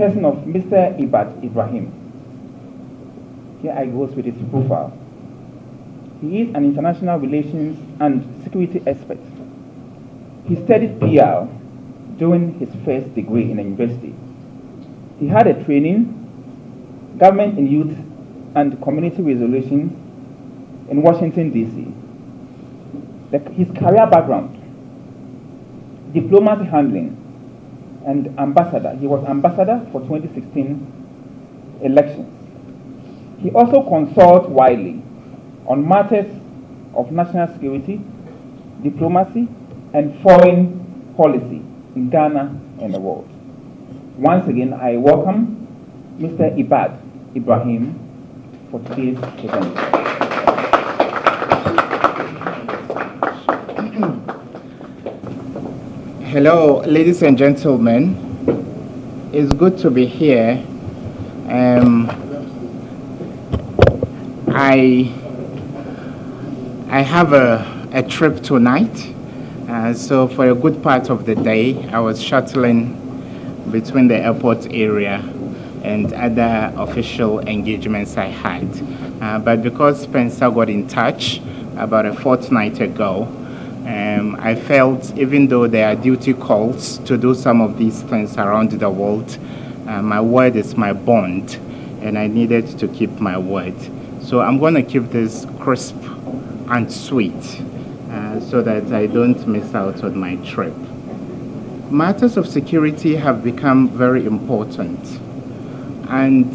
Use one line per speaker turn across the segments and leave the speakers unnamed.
person of Mr. Ibad Ibrahim. Here I goes with his profile. He is an international relations and security expert. He studied PR during his first degree in a university. He had a training, government in youth and community resolution in Washington, D.C. His career background, diplomacy handling, and ambassador. He was ambassador for 2016 elections. He also consults widely on matters of national security, diplomacy, and foreign policy in Ghana and the world. Once again, I welcome Mr. Ibad Ibrahim for today's event.
Hello, ladies and gentlemen. It's good to be here. I have a trip tonight, so for a good part of the day, I was shuttling between the airport area and other official engagements I had. But because Spencer got in touch about a fortnight ago, I felt even though there are duty calls to do some of these things around the world, my word is my bond, and I needed to keep my word. So I'm going to keep this crisp and sweet so that I don't miss out on my trip. Matters of security have become very important, and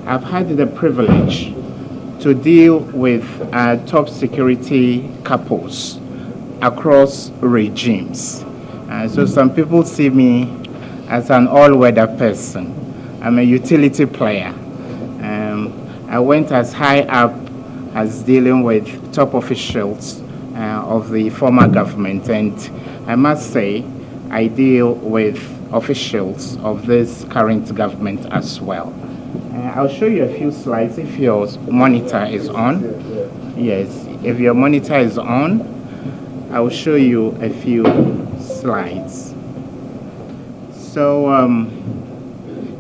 I've had the privilege to deal with top security couples across regimes. So some people see me as an all-weather person. I'm a utility player. I went as high up as dealing with top officials of the former government, and I must say I deal with officials of this current government as well. I'll show you a few slides if your monitor is on. Yes, if your monitor is on, I'll show you a few slides. So,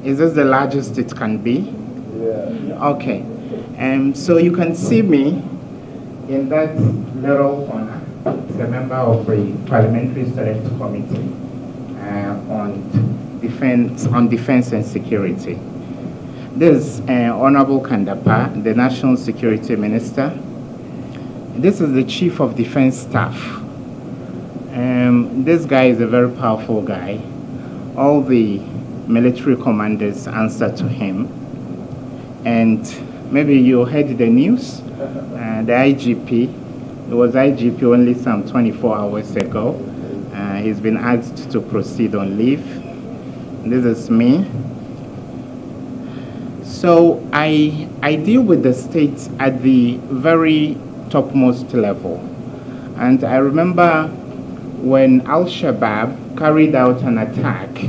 is this the largest it can be? Yeah. Okay. So you can see me in that little corner. It's a member of the Parliamentary Select Committee on Defense and Security. This is Honorable Kandapa, the National Security Minister. This is the Chief of Defense Staff. This guy is a very powerful guy. All the military commanders answer to him. And maybe you heard the news, the IGP, it was IGP only some 24 hours ago. He's been asked to proceed on leave. This is me. So I deal with the state at the very topmost level. And I remember when Al-Shabaab carried out an attack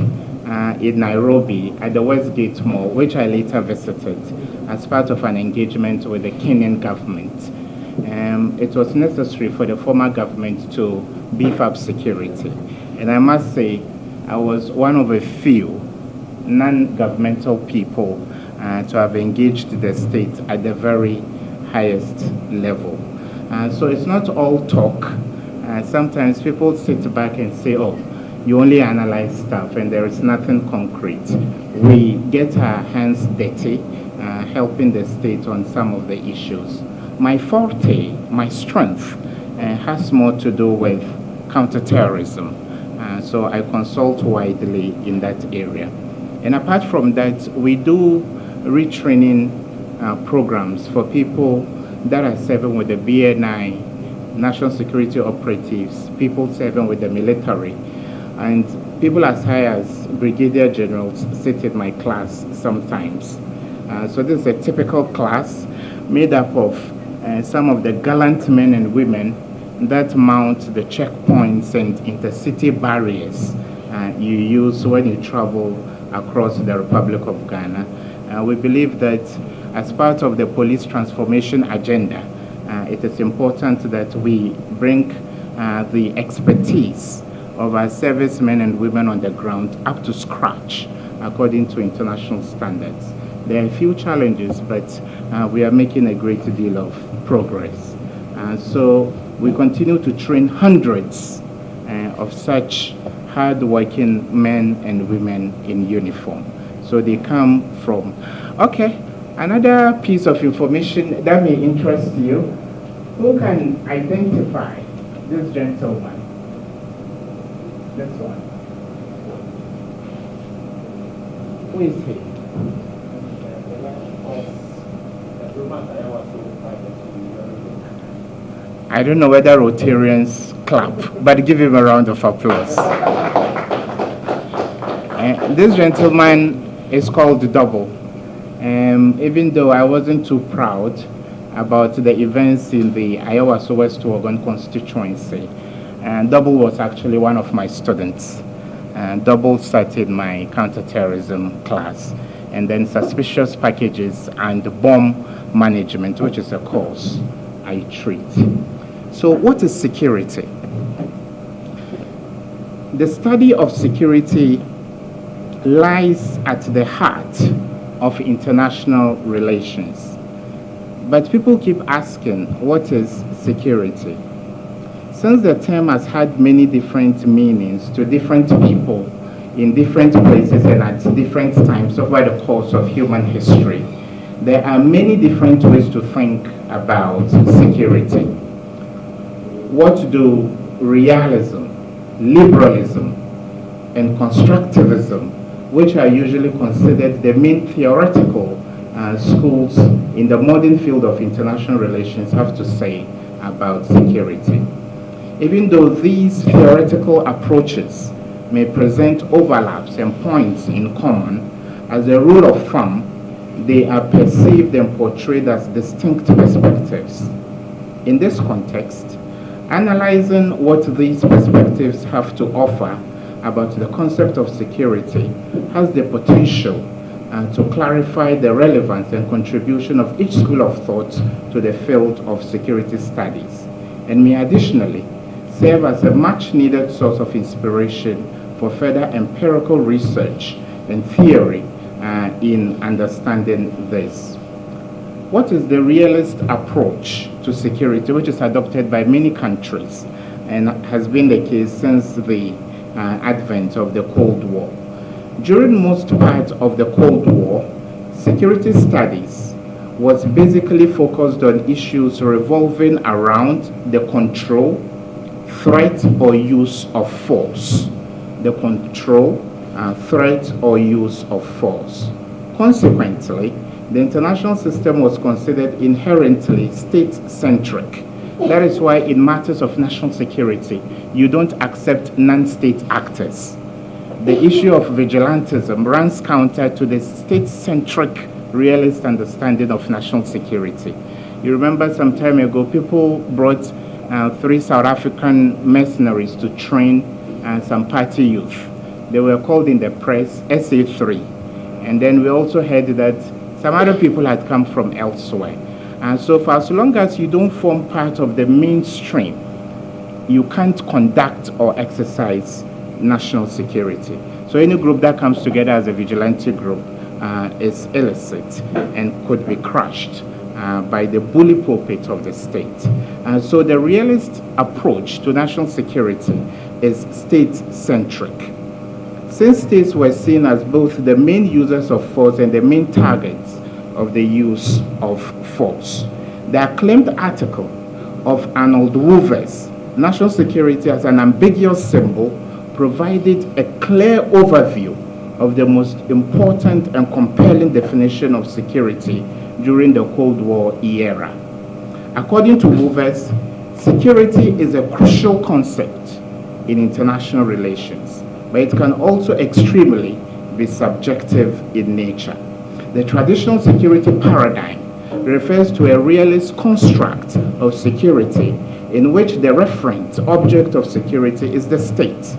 in Nairobi at the Westgate Mall, which I later visited as part of an engagement with the Kenyan government. It was necessary for the former government to beef up security. And I must say, I was one of a few non-governmental people to have engaged the state at the very highest level. So it's not all talk. Sometimes people sit back and say, oh, you only analyze stuff and there is nothing concrete. We get our hands dirty helping the state on some of the issues. My forte, my strength, has more to do with counterterrorism. So I consult widely in that area. And apart from that, we do retraining programs for people that are serving with the BNI, National Security Operatives, people serving with the military, and people as high as brigadier generals sit in my class sometimes. So this is a typical class made up of some of the gallant men and women that mount the checkpoints and intercity barriers you use when you travel across the Republic of Ghana. We believe that as part of the police transformation agenda, it is important that we bring the expertise of our servicemen and women on the ground up to scratch according to international standards. There are a few challenges, but we are making a great deal of progress. So we continue to train hundreds of such hard-working men and women in uniform. So they come from, okay, another piece of information that may interest you. Who can identify this gentleman? This one. Who is he? I don't know whether Rotarians clap, but give him a round of applause. This gentleman is called Double. Even though I wasn't too proud about the events in the Iowa West Oregon constituency, Double was actually one of my students. Double started my counterterrorism class, and then suspicious packages and bomb management, which is a course I treat. So what is security? The study of security lies at the heart of international relations. But people keep asking, what is security? Since the term has had many different meanings to different people in different places and at different times over the course of human history, there are many different ways to think about security. What do realism, liberalism, and constructivism, which are usually considered the main theoretical schools in the modern field of international relations, have to say about security? Even though these theoretical approaches may present overlaps and points in common, as a rule of thumb, they are perceived and portrayed as distinct perspectives. In this context, analyzing what these perspectives have to offer about the concept of security has the potential to clarify the relevance and contribution of each school of thought to the field of security studies, and may additionally serve as a much-needed source of inspiration for further empirical research and theory in understanding this. What is the realist approach to security, which is adopted by many countries and has been the case since the advent of the Cold War? During most part of the Cold War, security studies was basically focused on issues revolving around the control, threat, or use of force. The control, threat, or use of force. Consequently, the international system was considered inherently state-centric. That is why in matters of national security, you don't accept non-state actors. The issue of vigilantism runs counter to the state-centric realist understanding of national security. You remember some time ago, people brought 3 South African mercenaries to train some party youth. They were called in the press SA3. And then we also heard that some other people had come from elsewhere. And so for as long as you don't form part of the mainstream, you can't conduct or exercise national security. So any group that comes together as a vigilante group is illicit and could be crushed by the bully pulpit of the state. And so the realist approach to national security is state-centric. Since states were seen as both the main users of force and the main targets of the use of force, the acclaimed article of Arnold Wolver's National Security as an Ambiguous Symbol provided a clear overview of the most important and compelling definition of security during the Cold War era. According to Wolver's, security is a crucial concept in international relations, but it can also extremely be subjective in nature. The traditional security paradigm refers to a realist construct of security in which the referent object of security is the state.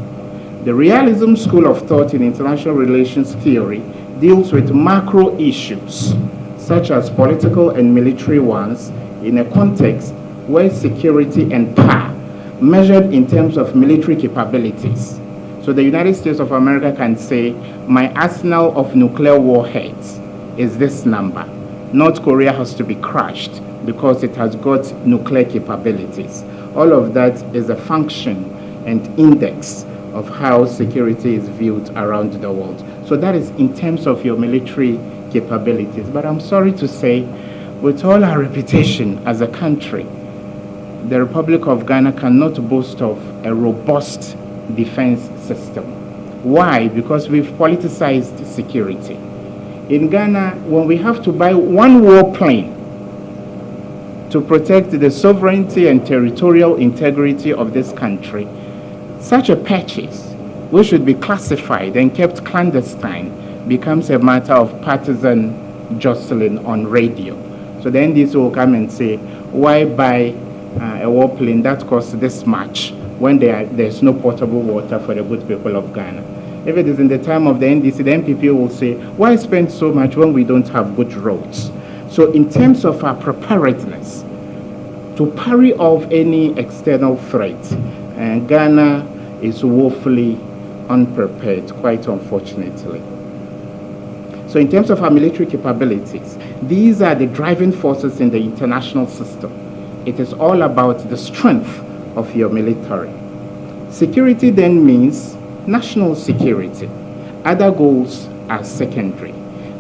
The realism school of thought in international relations theory deals with macro issues, such as political and military ones, in a context where security and power, measured in terms of military capabilities, So the United States of America can say, my arsenal of nuclear warheads is this number. North Korea has to be crushed because it has got nuclear capabilities. All of that is a function and index of how security is viewed around the world. So that is in terms of your military capabilities. But I'm sorry to say, with all our reputation as a country, the Republic of Ghana cannot boast of a robust defense system. Why? Because we've politicized security. In Ghana, when we have to buy one warplane to protect the sovereignty and territorial integrity of this country, such a purchase, which should be classified and kept clandestine, becomes a matter of partisan jostling on radio. So the NDC will come and say, why buy a warplane that costs this much when there's no potable water for the good people of Ghana? If it is in the time of the NDC, the NPP will say, why spend so much when we don't have good roads? So in terms of our preparedness to parry off any external threat, Ghana is woefully unprepared, quite unfortunately. So in terms of our military capabilities, these are the driving forces in the international system. It is all about the strength of your military. Security then means national security. Other goals are secondary.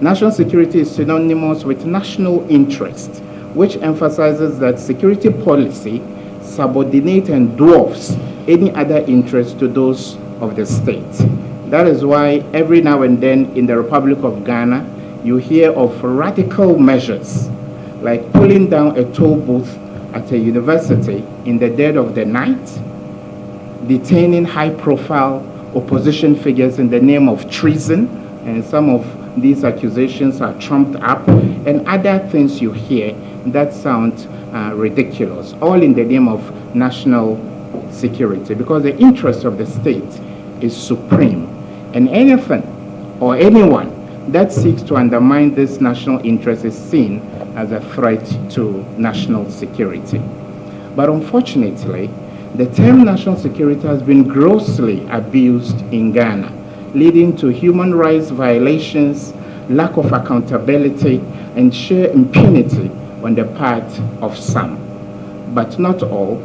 National security is synonymous with national interest, which emphasizes that security policy subordinates and dwarfs any other interest to those of the state. That is why every now and then in the Republic of Ghana, you hear of radical measures, like pulling down a toll booth at a university in the dead of the night, detaining high-profile opposition figures in the name of treason, and some of these accusations are trumped up, and other things you hear that sound ridiculous, all in the name of national security, because the interest of the state is supreme, and anything or anyone that seeks to undermine this national interest is seen as a threat to national security. But unfortunately, the term national security has been grossly abused in Ghana, leading to human rights violations, lack of accountability, and sheer impunity on the part of some. But not all.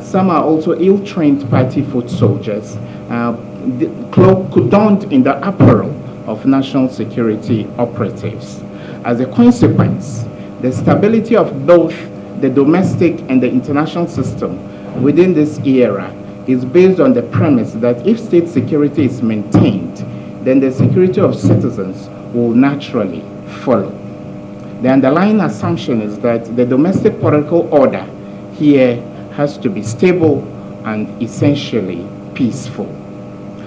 Some are also ill-trained party foot soldiers, donned in the apparel of national security operatives. As a consequence, the stability of both the domestic and the international system within this era is based on the premise that if state security is maintained, then the security of citizens will naturally follow. The underlying assumption is that the domestic political order here has to be stable and essentially peaceful.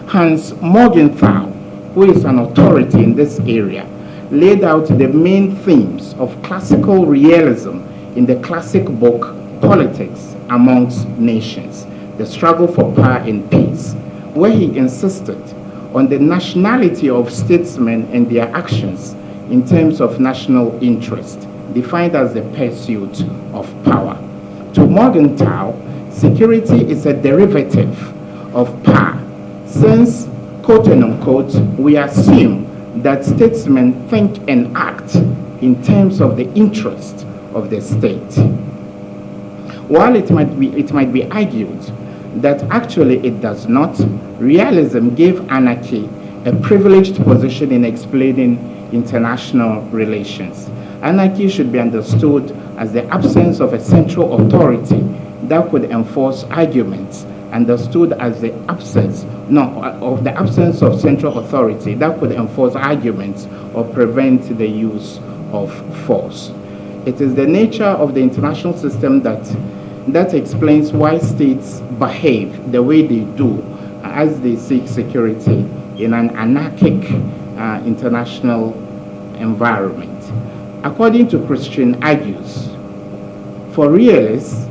Hans Morgenthau, who is an authority in this area, laid out the main themes of classical realism in the classic book Politics Amongst Nations, The Struggle for Power and Peace, where he insisted on the nationality of statesmen and their actions in terms of national interest, defined as the pursuit of power. To Morgenthau, security is a derivative of power, since, quote and unquote, we assume that statesmen think and act in terms of the interest of the state. While it might be argued that actually it does not, realism gave anarchy a privileged position in explaining international relations. Anarchy should be understood as the absence of a central authority that could enforce arguments, understood as the absence of central authority that could enforce arguments or prevent the use of force. It is the nature of the international system that explains why states behave the way they do as they seek security in an anarchic international environment. According to Christian argues, for realists,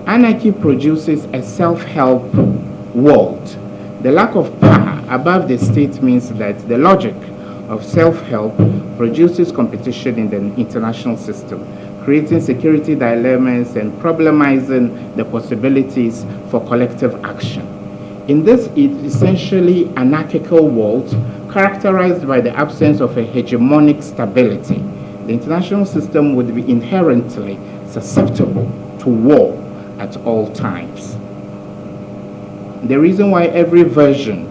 anarchy produces a self-help world. The lack of power above the state means that the logic of self-help produces competition in the international system, creating security dilemmas and problematizing the possibilities for collective action. In this essentially anarchical world, characterized by the absence of a hegemonic stability, the international system would be inherently susceptible to war at all times. The reason why every version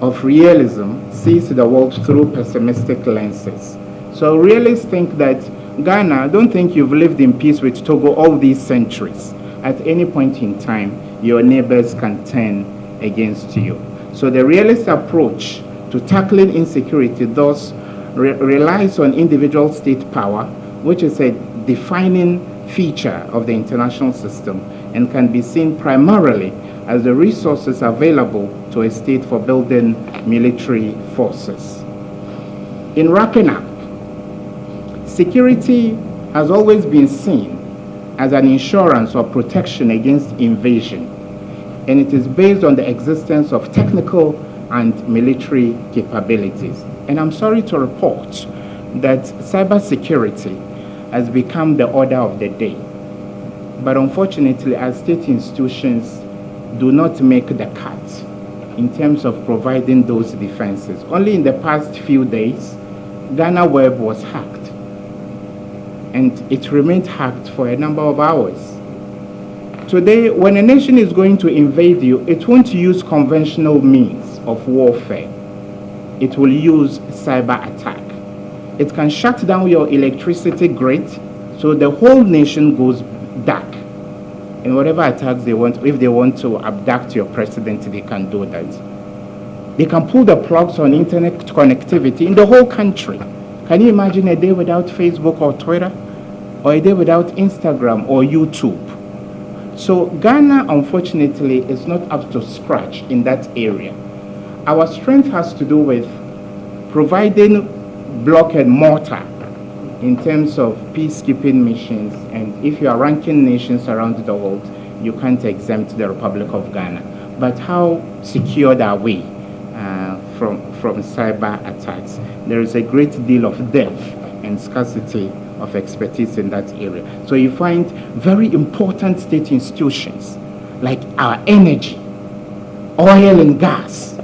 of realism sees the world through pessimistic lenses. So realists think that Ghana, don't think you've lived in peace with Togo all these centuries. At any point in time, your neighbors can turn against you. So the realist approach to tackling insecurity thus relies on individual state power, which is a defining feature of the international system and can be seen primarily as the resources available to a state for building military forces. In wrapping up, security has always been seen as an insurance or protection against invasion, and it is based on the existence of technical and military capabilities. And I'm sorry to report that cybersecurity has become the order of the day. But unfortunately, our state institutions do not make the cut in terms of providing those defenses. Only in the past few days, Ghana Web was hacked, and it remained hacked for a number of hours. Today, when a nation is going to invade you, it won't use conventional means of warfare. It will use cyber attack. It can shut down your electricity grid so the whole nation goes dark. And whatever attacks they want, if they want to abduct your president, they can do that. They can pull the plugs on internet connectivity in the whole country. Can you imagine a day without Facebook or Twitter? Or a day without Instagram or YouTube? So Ghana, unfortunately, is not up to scratch in that area. Our strength has to do with providing block and mortar in terms of peacekeeping missions, and if you are ranking nations around the world, you can't exempt the Republic of Ghana. But how secured are we from cyber attacks? There is a great deal of depth and scarcity of expertise in that area. So you find very important state institutions like our energy, oil and gas,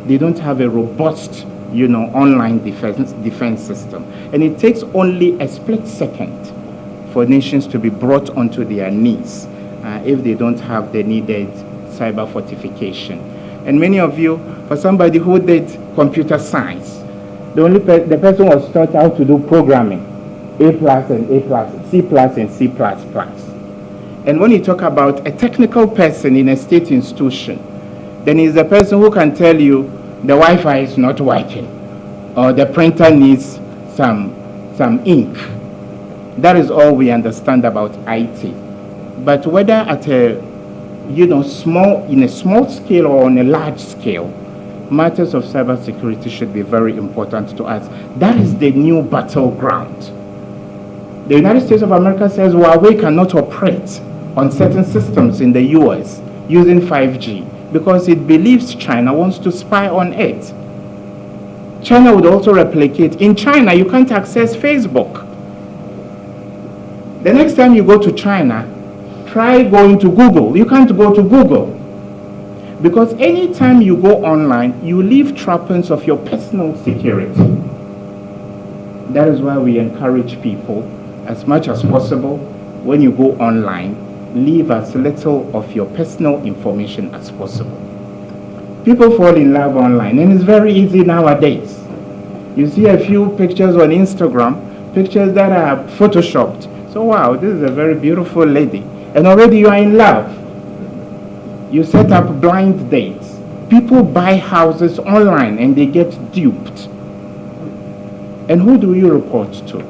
they don't have a robust online defense system. And it takes only a split second for nations to be brought onto their knees if they don't have the needed cyber fortification. And many of you, for somebody who did computer science, the person was taught how to do programming, A+ and A+, C+ and C++. And when you talk about a technical person in a state institution, then he's the person who can tell you the Wi-Fi is not working, or the printer needs some ink. That is all we understand about IT. But whether at a in a small scale or on a large scale, matters of cybersecurity should be very important to us. That is the new battleground. The United States of America says Huawei cannot operate on certain systems in the US using 5G because it believes China wants to spy on it. China would also replicate. In China, you can't access Facebook. The next time you go to China, try going to Google. You can't go to Google. Because anytime you go online, you leave trappings of your personal security. That is why we encourage people, as much as possible, when you go online, leave as little of your personal information as possible. People fall in love online, and it's very easy nowadays. You see a few pictures on Instagram, pictures that are photoshopped. So wow, this is a very beautiful lady. And already you are in love. You set up blind dates. People buy houses online and they get duped. And who do you report to?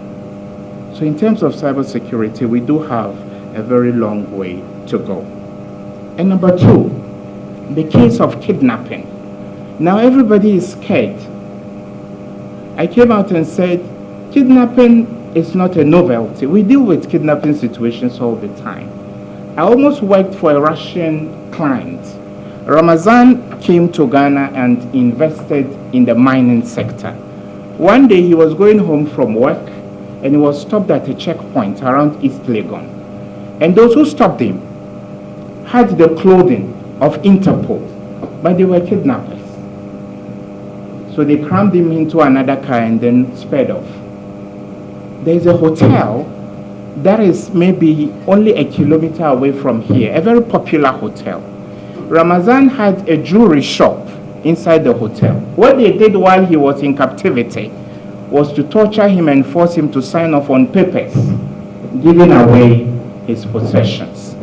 So in terms of cybersecurity, we do have a very long way to go. And number two, the case of kidnapping. Now everybody is scared. I came out and said, kidnapping is not a novelty. We deal with kidnapping situations all the time. I almost worked for a Russian client. Ramazan came to Ghana and invested in the mining sector. One day he was going home from work and he was stopped at a checkpoint around East Legon. And those who stopped him had the clothing of Interpol. but they were kidnappers. So they crammed him into another car and then sped off. There's a hotel that is maybe only a kilometer away from here, a very popular hotel. Ramazan had a jewelry shop inside the hotel. What they did while he was in captivity was to torture him and force him to sign off on papers, giving away his possessions.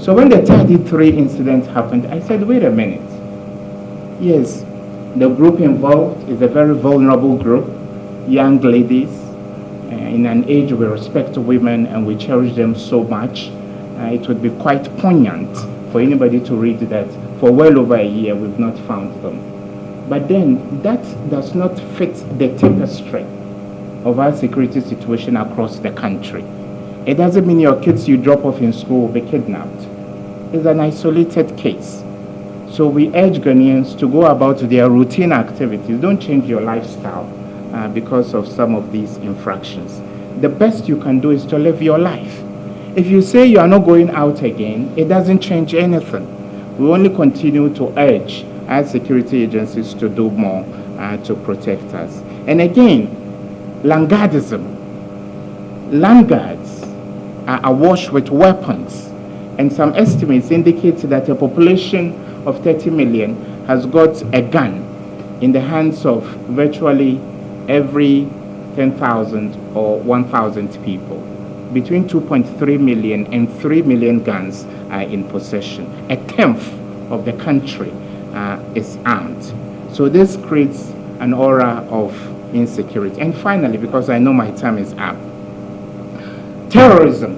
So when the 33 incident happened, I said, wait a minute. Yes, the group involved is a very vulnerable group, young ladies, in an age we respect women and we cherish them so much. It would be quite poignant for anybody to read that for well over a year we've not found them. But then that does not fit the tapestry of our security situation across the country. It doesn't mean your kids you drop off in school will be kidnapped. It's an isolated case. So we urge Ghanaians to go about their routine activities. Don't change your lifestyle because of some of these infractions. The best you can do is to live your life. If you say you are not going out again, it doesn't change anything. We only continue to urge our security agencies to do more to protect us. And again, landguardism. Landguards are awash with weapons, and some estimates indicate that a population of 30 million has got a gun in the hands of virtually every 10,000 or 1,000 people. Between 2.3 million and 3 million guns are in possession. A tenth of the country is armed. So this creates an aura of insecurity. And finally, because I know my time is up, terrorism.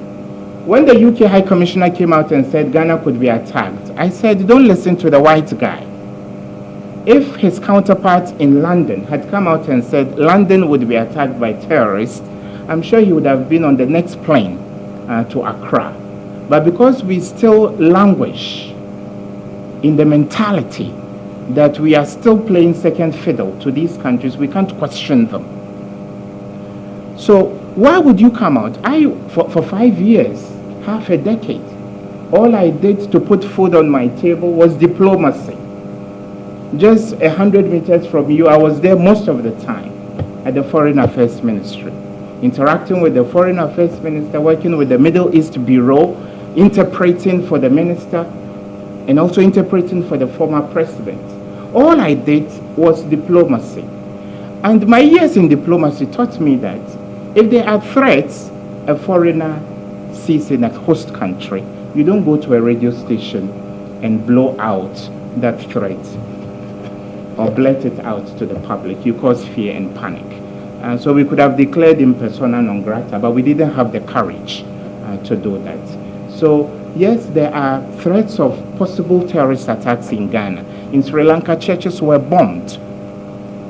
When the UK High Commissioner came out and said Ghana could be attacked, I said, don't listen to the white guy. If his counterpart in London had come out and said London would be attacked by terrorists, I'm sure he would have been on the next plane to Accra. But because we still languish in the mentality that we are still playing second fiddle to these countries, we can't question them. So why would you come out? For 5 years, half a decade, all I did to put food on my table was diplomacy. Just 100 meters from you, I was there most of the time at the Foreign Affairs Ministry, interacting with the Foreign Affairs Minister, working with the Middle East Bureau, interpreting for the minister, and also interpreting for the former president. All I did was diplomacy. And my years in diplomacy taught me that if there are threats a foreigner sees in a host country, you don't go to a radio station and blow out that threat or blurt it out to the public. You cause fear and panic. And so we could have declared him persona non grata, but we didn't have the courage to do that. So yes, there are threats of possible terrorist attacks in Ghana. In Sri Lanka, churches were bombed.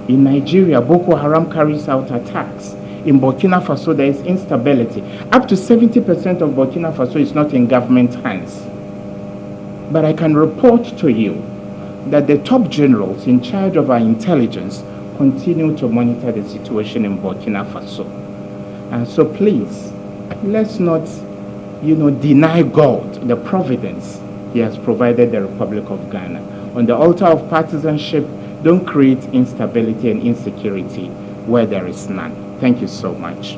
In Nigeria, Boko Haram carries out attacks. In Burkina Faso, there is instability. Up to 70% of Burkina Faso is not in government hands. But I can report to you that the top generals in charge of our intelligence continue to monitor the situation in Burkina Faso. And so please, let's not, deny God the providence He has provided the Republic of Ghana. On the altar of partisanship, don't create instability and insecurity where there is none. Thank you so much.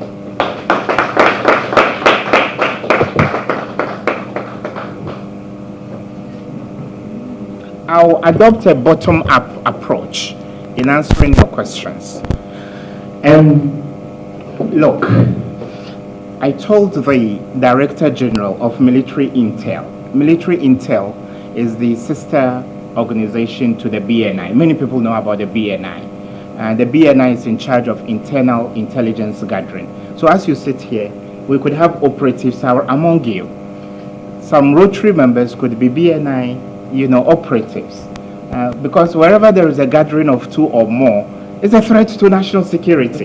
I'll adopt a bottom-up approach in answering your questions. And look, I told the Director General of Military Intel. Military Intel is the sister organization to the BNI. Many people know about the BNI. The BNI is in charge of internal intelligence gathering. So as you sit here, we could have operatives among you. Some Rotary members could be BNI, operatives. Because wherever there is a gathering of two or more, it's a threat to national security.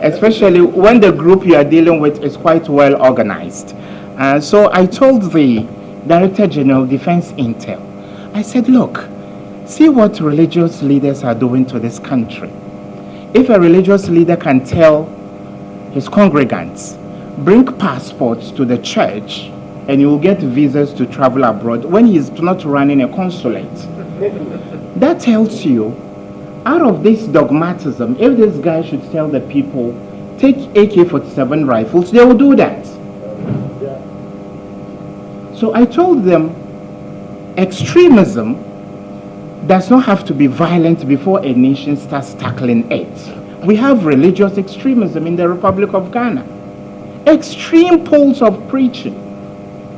Especially when the group you are dealing with is quite well organized. So I told the Director General Defense Intel, I said, look, see what religious leaders are doing to this country. If a religious leader can tell his congregants, bring passports to the church and he will get visas to travel abroad when he's not running a consulate. That tells you, out of this dogmatism, if this guy should tell the people, take AK-47 rifles, they will do that. So I told them, extremism does not have to be violent before a nation starts tackling it. We have religious extremism in the Republic of Ghana. Extreme poles of preaching.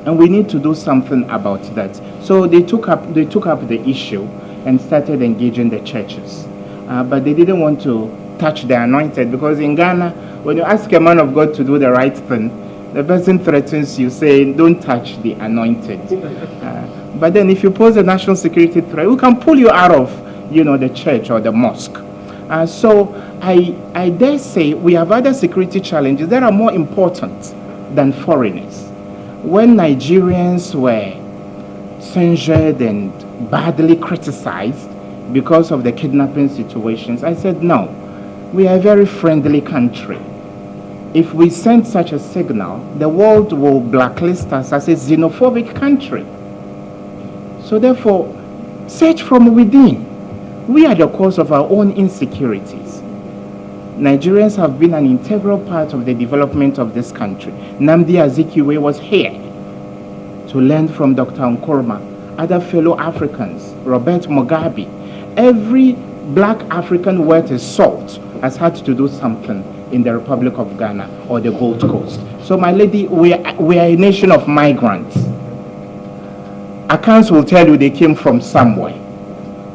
And we need to do something about that. So they took up the issue and started engaging the churches. But they didn't want to touch the anointed, because in Ghana, when you ask a man of God to do the right thing, the person threatens you, saying, don't touch the anointed. But then if you pose a national security threat, we can pull you out of, the church or the mosque. So I dare say we have other security challenges that are more important than foreigners. When Nigerians were censured and badly criticized because of the kidnapping situations, I said, no, we are a very friendly country. If we send such a signal, the world will blacklist us as a xenophobic country. So therefore, search from within. We are the cause of our own insecurities. Nigerians have been an integral part of the development of this country. Nnamdi Azikiwe was here to learn from Dr. Nkrumah, other fellow Africans, Robert Mugabe. Every black African worth his salt has had to do something in the Republic of Ghana or the Gold Coast. So my lady, we are a nation of migrants. Accounts will tell you they came from somewhere.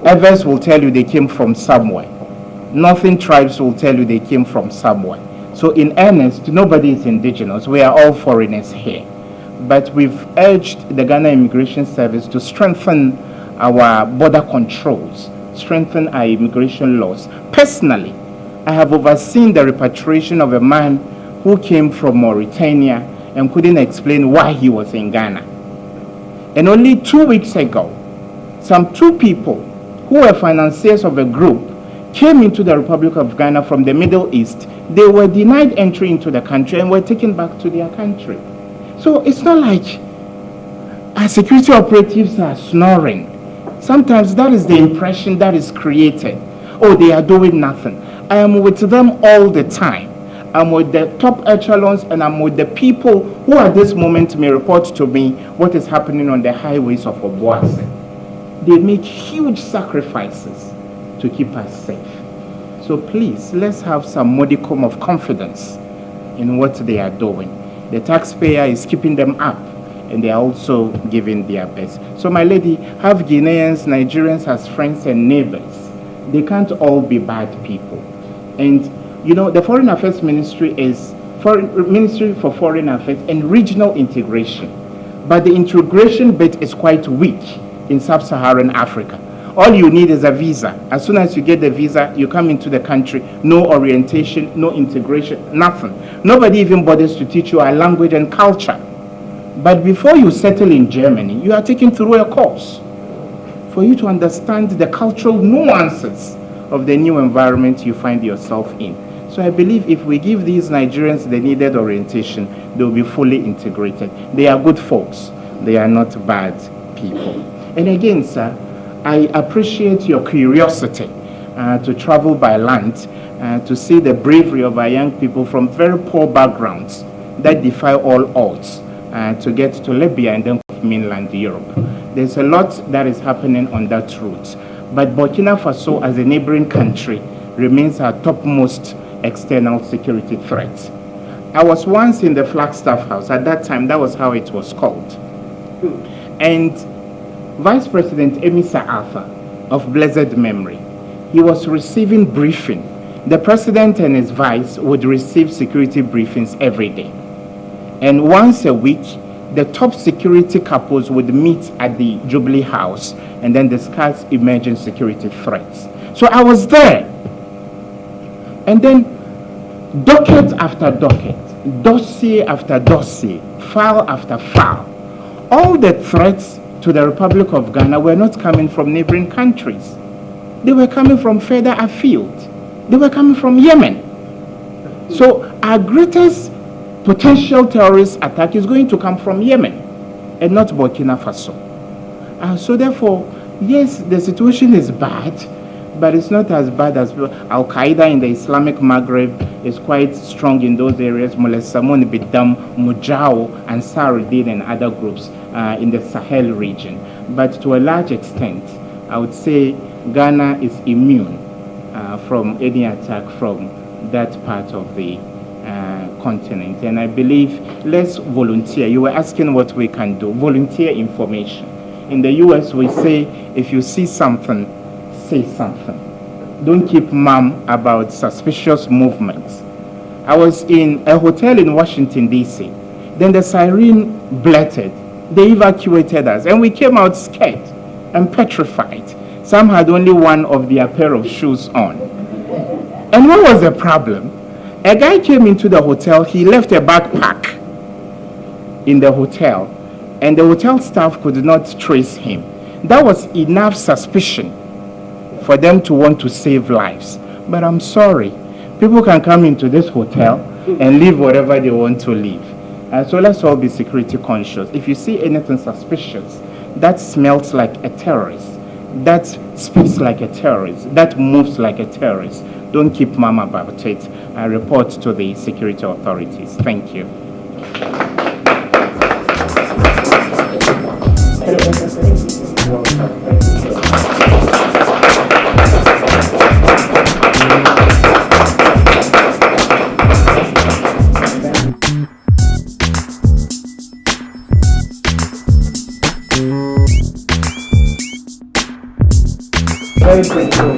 Evers will tell you they came from somewhere. Northern tribes will tell you they came from somewhere. So in earnest, nobody is indigenous. We are all foreigners here. But we've urged the Ghana Immigration Service to strengthen our border controls, strengthen our immigration laws. Personally, I have overseen the repatriation of a man who came from Mauritania and couldn't explain why he was in Ghana. And only 2 weeks ago, some 2 people who were financiers of a group came into the Republic of Ghana from the Middle East. They were denied entry into the country and were taken back to their country. So it's not like our security operatives are snoring. Sometimes that is the impression that is created. Oh, they are doing nothing. I am with them all the time. I'm with the top echelons, and I'm with the people who at this moment may report to me what is happening on the highways of Obuasi. They make huge sacrifices to keep us safe. So please, let's have some modicum of confidence in what they are doing. The taxpayer is keeping them up, and they are also giving their best. So my lady, have Guineans, Nigerians as friends and neighbors. They can't all be bad people. And the Foreign Affairs Ministry is Ministry for Foreign Affairs and Regional Integration. But the integration bit is quite weak in sub-Saharan Africa. All you need is a visa. As soon as you get the visa, you come into the country. No orientation, no integration, nothing. Nobody even bothers to teach you our language and culture. But before you settle in Germany, you are taken through a course for you to understand the cultural nuances of the new environment you find yourself in. So I believe if we give these Nigerians the needed orientation, they will be fully integrated. They are good folks. They are not bad people. And again, sir, I appreciate your curiosity to travel by land, to see the bravery of our young people from very poor backgrounds that defy all odds to get to Libya and then mainland Europe. There's a lot that is happening on that route. But Burkina Faso, as a neighboring country, remains our topmost external security threat. I was once in the Flagstaff House. At that time, that was how it was called. And Vice President Emisa Arthur, of blessed memory, he was receiving briefing. The president and his vice would receive security briefings every day. And once a week, the top security couples would meet at the Jubilee House and then discuss emerging security threats. So I was there. And then docket after docket, dossier after dossier, file after file, all the threats to the Republic of Ghana were not coming from neighboring countries. They were coming from further afield. They were coming from Yemen. So our greatest potential terrorist attack is going to come from Yemen. and not Burkina Faso. So therefore, yes, the situation is bad, but it's not as bad as Al-Qaeda in the Islamic Maghreb is quite strong in those areas. Molesamon, Bidam, Mujao, and Saruddin and other groups in the Sahel region. But to a large extent, I would say Ghana is immune from any attack from that part of the continent. And I believe let's volunteer. You were asking what we can do. Volunteer information. In the US, we say, if you see something, say something. Don't keep mum about suspicious movements. I was in a hotel in Washington, D.C. Then the siren blurted. They evacuated us, and we came out scared and petrified. Some had only one of their pair of shoes on. And what was the problem? A guy came into the hotel. He left a backpack in the hotel, and the hotel staff could not trace him. That was enough suspicion for them to want to save lives. But I'm sorry, people can come into this hotel and leave whatever they want to leave. So let's all be security conscious. If you see anything suspicious, that smells like a terrorist, that speaks like a terrorist, that moves like a terrorist, don't keep mum about it. Report to the security authorities. Thank you.
Very grateful.